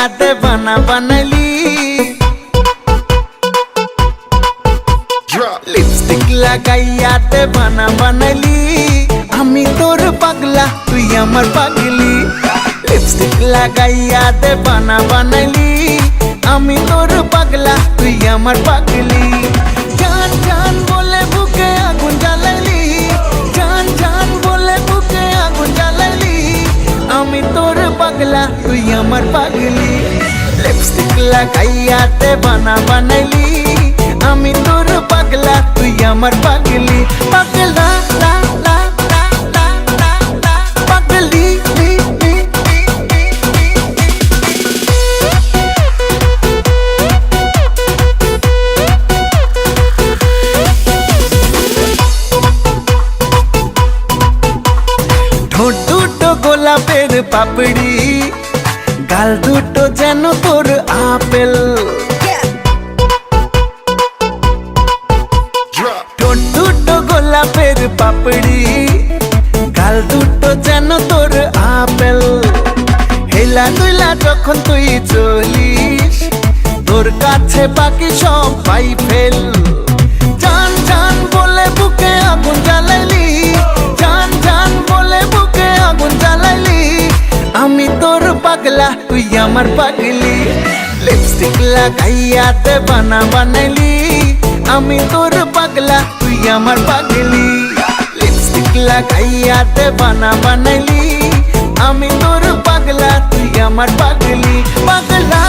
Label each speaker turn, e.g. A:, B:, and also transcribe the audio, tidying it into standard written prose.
A: লাগাইয়াতে বানা বানাইলি লিপস্টিক লাগাইয়াতে বানা বানাইলি আমি তোর পাগলা তুই আমার পাগলি লিপস্টিক লাগাইয়াতে বানা বানাইলি আমি তোর পাগলা তুই আমার পাগলি জান জান বলে বুকে আগুন জ্বালাইলি জান জান বলে বুকে আগুন জ্বালাইলি আমি তোর পাগলা তুই আমার পাগলি লিপস্টিক লাগাইয়াতে বানা বানাইলি আমি তোর পাগলা তুই আমার পাগলি পাগলা লা লা লা লা লা লা পাগলি লি লি ঠোঁট দুটো গোলাপের পাপড়ি গাল দুটো যেন তোর আপেল ঠোঁট দুটো গোলাপের পাপড়ি গাল দুটো যেন তোর আপেল হেলা দুইলা যখন তুই চলিস তোর কাছে বাকি সব পাই ফেল জান জান বলে বুকে আগুন জ্বালাইলি জান জান বলে বুকে আগুন জ্বালাইলি আমি তোর পাগলা তুই আমার পাগলি লিপস্টিক লাগাইয়াতে বানা বানাইলি আমি তোর পাগলা তুই আমার পাগলি লিপস্টিক লাগাইয়াতে বানা বানাইলি আমি তোর পাগলা তুই আমার পাগলি পাগলা